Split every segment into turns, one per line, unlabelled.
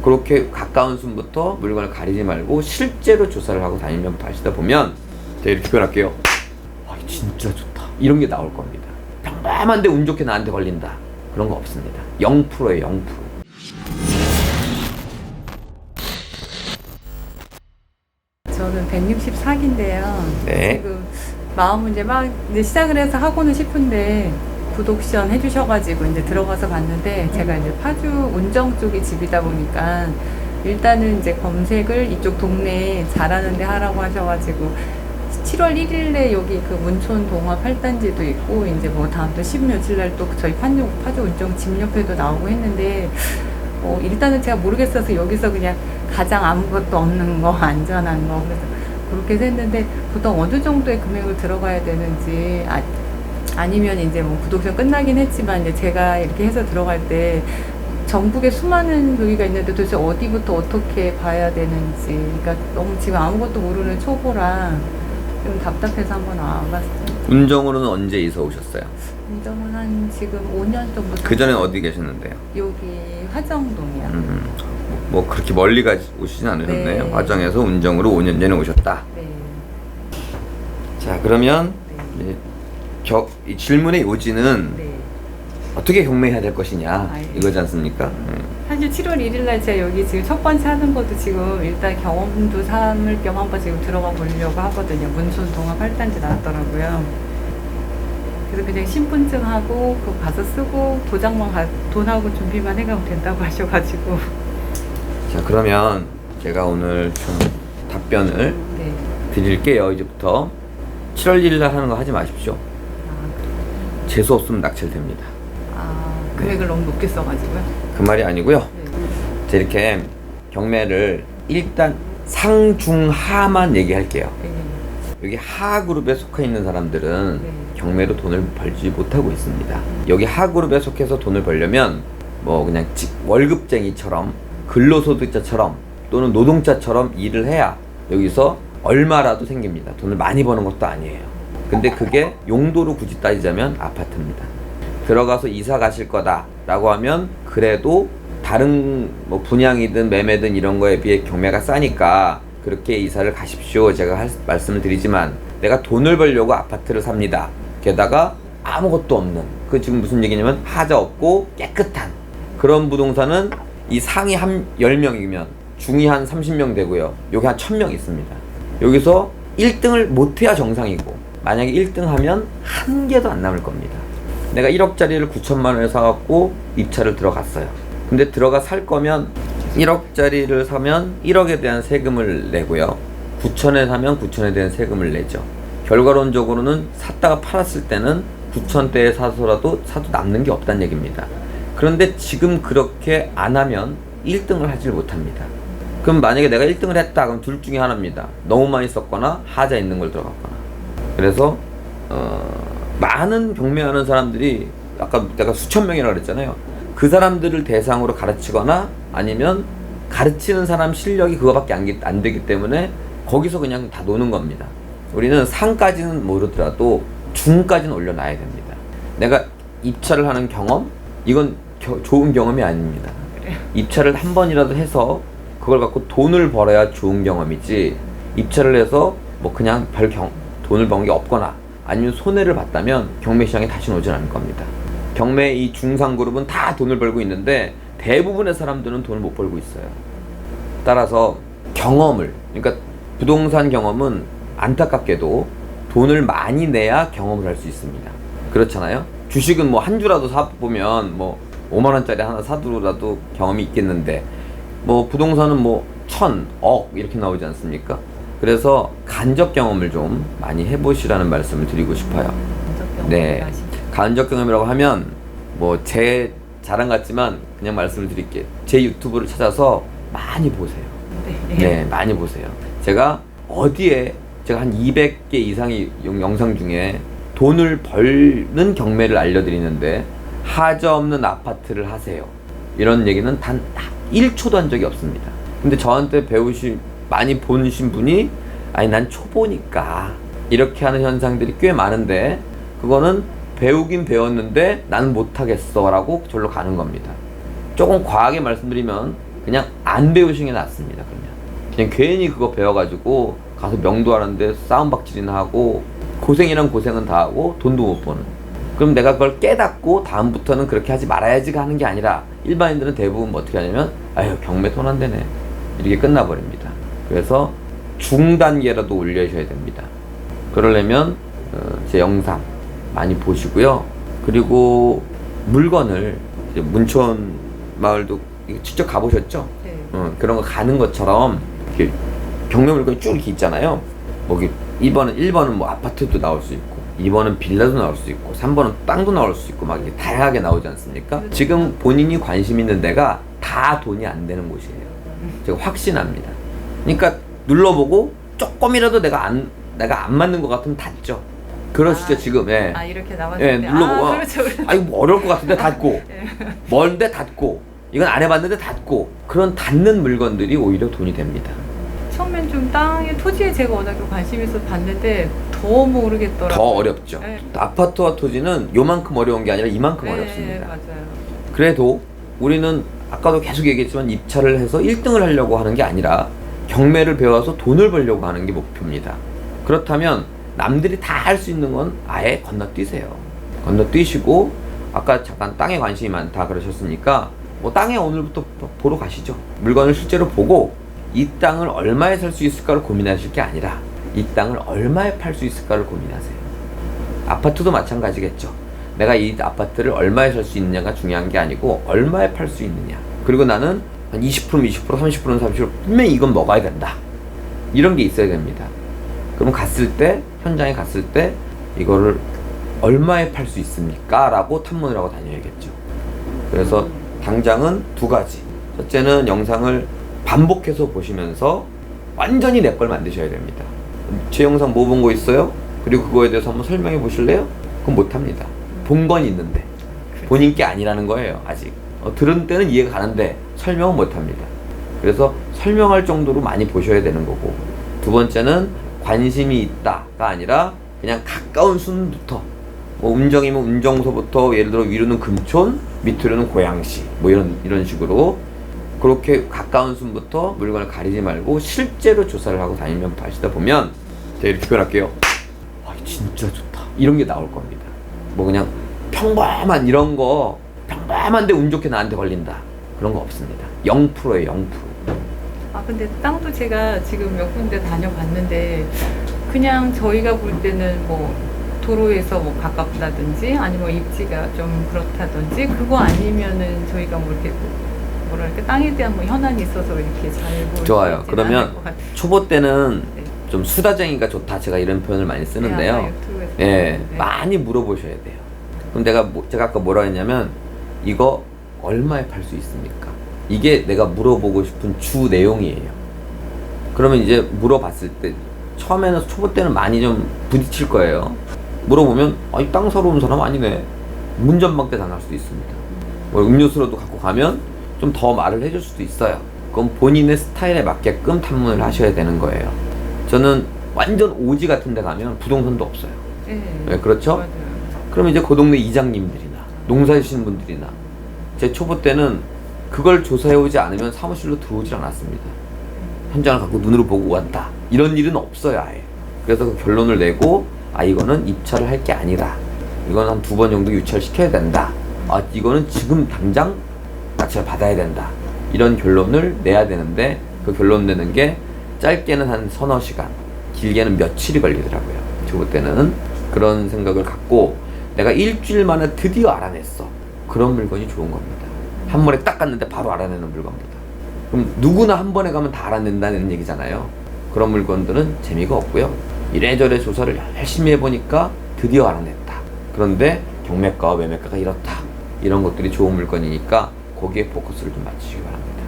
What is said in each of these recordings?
그렇게 가까운 순부터 물건을 가리지 말고 실제로 조사를 하고 다니면 하시다 보면 제가 이렇게 표현할게요. 와, 진짜 좋다. 이런 게 나올 겁니다. 평범한데 운 좋게 나한테 걸린다. 그런 거 없습니다. 0%예요, 0%.
저는 164기인데요.
네.
지금 마음은 이제 시작을 해서 하고는 싶은데 구독 시연 해주셔가지고 이제 들어가서 봤는데 제가 이제 파주 운정 쪽이 집이다 보니까 일단은 이제 검색을 이쪽 동네에 잘하는데 하라고 하셔가지고 7월 1일에 여기 그 문촌 동화 8단지도 있고 이제 뭐 다음 또 10 며칠 날 또 저희 파주 운정 집 옆에도 나오고 했는데 일단은 제가 모르겠어서 여기서 그냥 가장 아무것도 없는 거 안전한 거 그래서 그렇게 했는데 보통 어느 정도의 금액을 들어가야 되는지 아니면 이제 뭐 구독자 끝나긴 했지만 이제 제가 이렇게 해서 들어갈 때 전국에 수많은 여기가 있는데 도대체 어디부터 어떻게 봐야 되는지 그러니까 너무 지금 아무것도 모르는 초보라 좀 답답해서 한번 와봤어요.
운정으로는 언제 이사 오셨어요?
운정은 한 지금 5년 정도.
그 전엔 어디 계셨는데요?
여기 화정동이요.
뭐 그렇게 멀리 오시진 않으셨네요.
네.
화정에서 운정으로 5년 전에 오셨다.
네.
자, 그러면
네.
이 질문의 요지는
네.
어떻게 경매해야 될 것이냐
네.
이거지 않습니까?
사실 7월 1일 날 제가 여기 지금 첫 번째 하는 것도 지금 일단 경험도 삼을 겸 한번 지금 들어가 보려고 하거든요. 문촌 동화 8단지 나왔더라고요. 그래서 그냥 신분증하고 그거 가서 쓰고 도장만 돈하고 준비만 해가면 된다고 하셔가지고.
자, 그러면 제가 오늘 좀 답변을
네.
드릴게요. 이제부터 7월 1일 날 하는 거 하지 마십시오. 재수 없으면 낙찰됩니다.
금액을 너무 높게 써가지고요.
그 말이 아니고요.
네.
자, 이렇게 경매를 일단 상중하만 얘기할게요.
네.
여기 하 그룹에 속해 있는 사람들은
네.
경매로 돈을 벌지 못하고 있습니다. 여기 하 그룹에 속해서 돈을 벌려면 뭐 그냥 월급쟁이처럼 근로소득자처럼 또는 노동자처럼 일을 해야 여기서 얼마라도 생깁니다. 돈을 많이 버는 것도 아니에요. 근데 그게 용도로 굳이 따지자면 아파트입니다. 들어가서 이사 가실 거다 라고 하면 그래도 다른 뭐 분양이든 매매든 이런 거에 비해 경매가 싸니까 그렇게 이사를 가십시오. 제가 말씀을 드리지만 내가 돈을 벌려고 아파트를 삽니다. 게다가 아무것도 없는 그 지금 무슨 얘기냐면 하자 없고 깨끗한 그런 부동산은 이 상위 한 10명이면 중위 한 30명 되고요. 여기 한 1000명 있습니다. 여기서 1등을 못해야 정상이고 만약에 1등 하면 한 개도 안 남을 겁니다. 내가 1억짜리를 9천만 원에 사갖고 입찰을 들어갔어요. 근데 들어가 살 거면 1억짜리를 사면 1억에 대한 세금을 내고요. 9천에 사면 9천에 대한 세금을 내죠. 결과론적으로는 샀다가 팔았을 때는 9천대에 사도 남는 게 없다는 얘기입니다. 그런데 지금 그렇게 안 하면 1등을 하질 못합니다. 그럼 만약에 내가 1등을 했다 그럼 둘 중에 하나입니다. 너무 많이 썼거나 하자 있는 걸 들어갔거나. 그래서 많은 경매하는 사람들이 아까 내가 수천 명이라고 그랬잖아요. 그 사람들을 대상으로 가르치거나 아니면 가르치는 사람 실력이 그거밖에 안 되기 때문에 거기서 그냥 다 노는 겁니다. 우리는 상까지는 모르더라도 중까지는 올려놔야 됩니다. 내가 입찰을 하는 경험? 이건 좋은 경험이 아닙니다. 입찰을 한 번이라도 해서 그걸 갖고 돈을 벌어야 좋은 경험이지 입찰을 해서 뭐 그냥 돈을 번 게 없거나 아니면 손해를 봤다면 경매 시장에 다시 오진 않을 겁니다. 경매 이 중상그룹은 다 돈을 벌고 있는데 대부분의 사람들은 돈을 못 벌고 있어요. 따라서 그러니까 부동산 경험은 안타깝게도 돈을 많이 내야 경험을 할 수 있습니다. 그렇잖아요? 주식은 뭐 한 주라도 사보면 뭐 5만 원짜리 하나 사두라도 경험이 있겠는데 뭐 부동산은 뭐 1000억 이렇게 나오지 않습니까? 그래서 간접 경험을 좀 많이 해보시라는 말씀을 드리고 싶어요. 네, 간접 경험이라고 하면 뭐 제 자랑 같지만 그냥 말씀을 드릴게요. 제 유튜브를 찾아서 많이 보세요. 네, 많이 보세요. 제가 한 200개 이상의 영상 중에 돈을 벌는 경매를 알려드리는데 하자 없는 아파트를 하세요. 이런 얘기는 단 1초도 한 적이 없습니다. 근데 저한테 많이 보신 분이 아니 난 초보니까 이렇게 하는 현상들이 꽤 많은데 그거는 배우긴 배웠는데 나는 못하겠어 라고 절로 가는 겁니다. 조금 과하게 말씀드리면 그냥 안 배우시는 게 낫습니다. 그냥 괜히 그거 배워가지고 가서 명도하는데 싸움박질이나 하고 고생이란 고생은 다 하고 돈도 못 버는. 그럼 내가 그걸 깨닫고 다음부터는 그렇게 하지 말아야지가 하는 게 아니라 일반인들은 대부분 뭐 어떻게 하냐면 아유 경매 돈 안 되네 이렇게 끝나버립니다. 그래서 중단계라도 올려셔야 됩니다. 그러려면 제 영상 많이 보시고요. 그리고 물건을 이제 문천 마을도 직접 가보셨죠?
네.
그런 거 가는 것처럼 이렇게 경매 물건이 쭉 이렇게 있잖아요. 뭐 1번은 뭐 아파트도 나올 수 있고 2번은 빌라도 나올 수 있고 3번은 땅도 나올 수 있고 막 이렇게 다양하게 나오지 않습니까?
그렇죠.
지금 본인이 관심 있는 데가 다 돈이 안 되는 곳이에요. 제가 확신합니다. 그러니까 눌러보고 조금이라도 내가 안 맞는 것 같으면 닫죠. 그러시죠. 지금. 예.
이렇게 나왔을
예,
때.
눌러보고
그렇죠.
아니 뭐 어려울 것 같은데 닫고
예.
멀는데 닫고 이건 안 해봤는데 닫고 그런 닫는 물건들이 오히려 돈이 됩니다.
처음엔 좀 땅에 토지에 제가 워낙에 관심이 있어서 봤는데 더 모르겠더라고요.
더 어렵죠.
네.
아파트와 토지는 요만큼 어려운 게 아니라 이만큼
네,
어렵습니다.
맞아요.
그래도 우리는 아까도 계속 얘기했지만 입찰을 해서 1등을 하려고 하는 게 아니라 경매를 배워서 돈을 벌려고 하는 게 목표입니다. 그렇다면 남들이 다 할 수 있는 건 아예 건너뛰세요. 건너뛰시고 아까 잠깐 땅에 관심이 많다 그러셨으니까 뭐 땅에 오늘부터 보러 가시죠. 물건을 실제로 보고 이 땅을 얼마에 살 수 있을까를 고민하실 게 아니라 이 땅을 얼마에 팔 수 있을까를 고민하세요. 아파트도 마찬가지겠죠. 내가 이 아파트를 얼마에 살 수 있느냐가 중요한 게 아니고 얼마에 팔 수 있느냐. 그리고 나는 한 20%는 20%, 30%는 30% 분명히 이건 먹어야 된다. 이런 게 있어야 됩니다. 그럼 현장에 갔을 때 이거를 얼마에 팔 수 있습니까? 라고 탐문을 하고 다녀야겠죠. 그래서 당장은 두 가지. 첫째는 영상을 반복해서 보시면서 완전히 내 걸 만드셔야 됩니다. 제 영상 뭐 본 거 있어요? 그리고 그거에 대해서 한번 설명해 보실래요? 그건 못합니다. 본 건 있는데 본인 게 아니라는 거예요. 아직 들은 때는 이해가 가는데 설명은 못합니다. 그래서 설명할 정도로 많이 보셔야 되는 거고, 두 번째는 관심이 있다가 아니라 그냥 가까운 순부터, 뭐 음정이면 음정소부터, 예를 들어 위로는 금촌, 밑으로는 고양시, 뭐 이런 식으로 그렇게 가까운 순부터 물건을 가리지 말고 실제로 조사를 하고 다니면 하시다 보면, 제가 이렇게 표현할게요. 진짜 좋다. 이런 게 나올 겁니다. 뭐 그냥 평범한 이런 거, 평범한데 운 좋게 나한테 걸린다, 그런 거 없습니다. 0%예요, 0%.
근데 땅도 제가 지금 몇 군데 다녀봤는데 그냥 저희가 볼 때는 뭐 도로에서 뭐 가깝다든지 아니면 뭐 입지가 좀 그렇다든지, 그거 아니면은 저희가 뭐 이렇게 뭐랄까 땅에 대한 뭐 현안이 있어서 이렇게 잘 보이지
좋아요. 그러면 초보 때는
네.
좀 수다쟁이가 좋다, 제가 이런 표현을 많이 쓰는데요. 예, 많이 물어보셔야 돼요. 그럼 제가 아까 뭐라 했냐면, 이거 얼마에 팔 수 있습니까? 이게 내가 물어보고 싶은 주 내용이에요. 그러면 이제 물어봤을 때 처음에는, 초보 때는 많이 좀 부딪힐 거예요. 물어보면 이 땅 사러 온 사람 아니네, 문전박대 당할 수도 있습니다. 뭐 음료수라도 갖고 가면 좀 더 말을 해줄 수도 있어요. 그건 본인의 스타일에 맞게끔 탐문을 하셔야 되는 거예요. 저는 완전 오지 같은 데 가면 부동산도 없어요. 네, 그렇죠?
맞아요.
그러면 이제 그 동네 이장님들이나 농사지시는 분들이나, 제 초보 때는 그걸 조사해오지 않으면 사무실로 들어오질 않았습니다. 현장을 갖고 눈으로 보고 왔다, 이런 일은 없어요, 아예. 그래서 그 결론을 내고, 이거는 입찰을 할 게 아니라 이거는 한 2번 정도 유찰시켜야 된다, 이거는 지금 당장 낙찰 받아야 된다, 이런 결론을 내야 되는데, 그 결론 내는 게 짧게는 한 서너 시간, 길게는 며칠이 걸리더라고요. 초보 때는 그런 생각을 갖고, 내가 일주일 만에 드디어 알아냈어, 그런 물건이 좋은 겁니다. 한 번에 딱 갔는데 바로 알아내는 물건보다. 그럼 누구나 한 번에 가면 다 알아낸다는 얘기잖아요. 그런 물건들은 재미가 없고요. 이래저래 조사를 열심히 해보니까 드디어 알아냈다. 그런데 경매가와 매매가가 이렇다, 이런 것들이 좋은 물건이니까 거기에 포커스를 좀 맞추시기 바랍니다.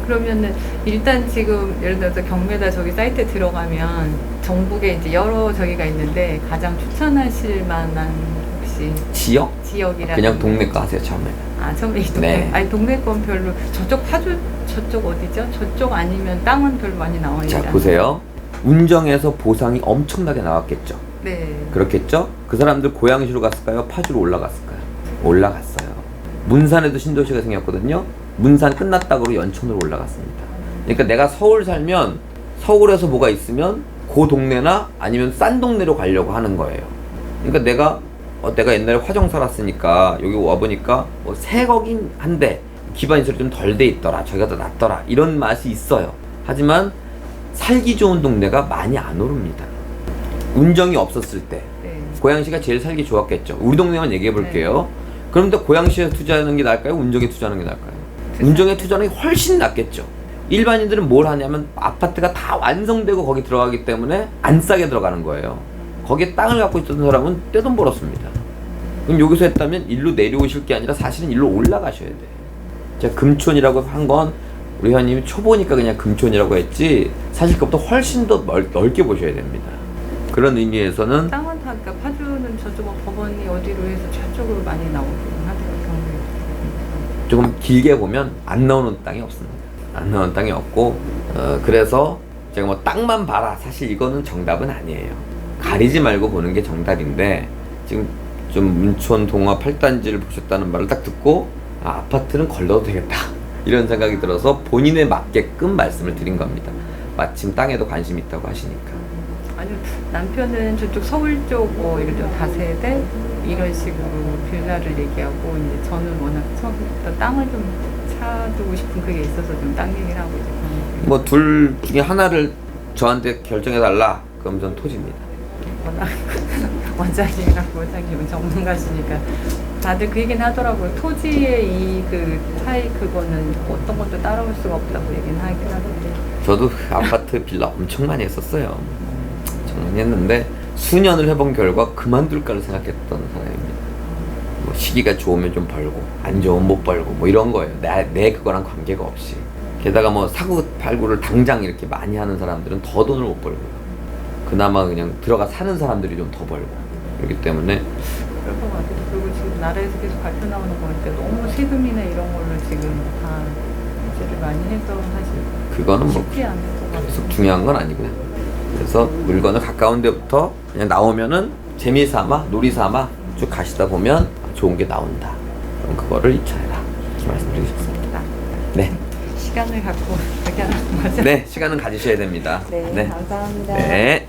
그러면은 일단 지금 예를 들어서 경매다 저기 사이트에 들어가면 전국에 이제 여러 저기가 있는데 가장 추천하실 만한 혹시 지역이라든지,
그냥 동네 거 하세요, 처음에.
처음에 이 동네.
네.
아니 동네 건 별로. 저쪽 파주, 저쪽 어디죠? 저쪽 아니면 땅은 별로 많이 나와 있지
자,
않아요?
보세요. 운정에서 보상이 엄청나게 나왔겠죠.
네.
그렇겠죠? 그 사람들 고양시로 갔을까요? 파주로 올라갔을까요? 올라갔어요. 문산에도 신도시가 생겼거든요. 문산 끝났다고 연천으로 올라갔습니다. 그러니까 내가 서울 살면 서울에서 뭐가 있으면 그 동네나 아니면 싼 동네로 가려고 하는 거예요. 그러니까 내가 옛날에 화정 살았으니까 여기 와보니까 뭐 새 거긴 한데 기반시설이 좀 덜 돼 있더라, 저기가 더 낫더라, 이런 맛이 있어요. 하지만 살기 좋은 동네가 많이 안 오릅니다. 운정이 없었을 때
네.
고양시가 제일 살기 좋았겠죠. 우리 동네만 얘기해 볼게요. 그런데 고양시에 투자하는 게 나을까요? 운정에 투자하는 게 나을까요? 운정에 투자하는 게 훨씬 낫겠죠. 일반인들은 뭘 하냐면 아파트가 다 완성되고 거기 들어가기 때문에 안 싸게 들어가는 거예요. 거기에 땅을 갖고 있던 사람은 떼돈 벌었습니다. 그럼 여기서 했다면 일로 내려오실 게 아니라 사실은 일로 올라가셔야 돼요. 제가 금촌이라고 한 건 우리 회원님이 초보니까 그냥 금촌이라고 했지 사실 그것보다 훨씬 더 넓게 보셔야 됩니다. 그런 의미에서는
땅은 다, 그러니까 파주는 저쪽은 법원이 어디로 해서 저쪽으로 많이 나오긴 하더라고요. 경우에.
조금 길게 보면 안 나오는 땅이 없습니다. 안 나오는 땅이 없고 그래서 제가 뭐 땅만 봐라, 사실 이거는 정답은 아니에요. 가리지 말고 보는 게 정답인데 지금 좀 문촌 동화 8단지를 보셨다는 말을 딱 듣고 아파트는 걸러도 되겠다 이런 생각이 들어서 본인에 맞게끔 말씀을 드린 겁니다. 마침 땅에도 관심이 있다고 하시니까.
아니 남편은 저쪽 서울 쪽 뭐 예를 들어 다세대 이런 식으로 빌라를 얘기하고 이제 저는 워낙 처음부터 땅을 좀 사두고 싶은 그게 있어서 좀 땅 얘기를 하고 이제
뭐 둘 중에 하나를 저한테 결정해 달라 그럼 전 토지입니다.
워낙 원장님이랑 부원장님은 전문가시니까 다들 그 얘기는 하더라고요. 토지의 이 그 차이 그거는 어떤 것도 따라올 수가 없다고 얘기는 하긴 하던데.
저도 아파트 빌라 엄청 많이 했었어요. 엄청 많이 했는데 수년을 해본 결과 그만둘까를 생각했던 사람입니다. 뭐 시기가 좋으면 좀 벌고 안 좋으면 못 벌고 뭐 이런 거예요. 내 그거랑 관계가 없이. 게다가 뭐 사고 팔고를 당장 이렇게 많이 하는 사람들은 더 돈을 못 벌고요. 그나마 그냥 들어가 사는 사람들이 좀 더 벌고 그렇기 때문에
그럴 것 같아요. 그리고 지금 나라에서 계속 발표 나오는 거 보니까 너무 세금이나 이런 걸로 지금 다 문제를 많이 해서 사실
그거는 뭐
쉽지 않을 것 같아요.
계속 중요한 건 아니고요. 그래서 물건을 가까운 데부터 그냥 나오면은 재미삼아 놀이삼아 쭉 가시다 보면 좋은 게 나온다. 그럼 그거를 입찰해라. 이렇게 말씀드리겠습니다. 네.
시간을 갖고 그렇게 하는 거죠?
네, 시간은 가지셔야 됩니다.
네, 감사합니다.
네.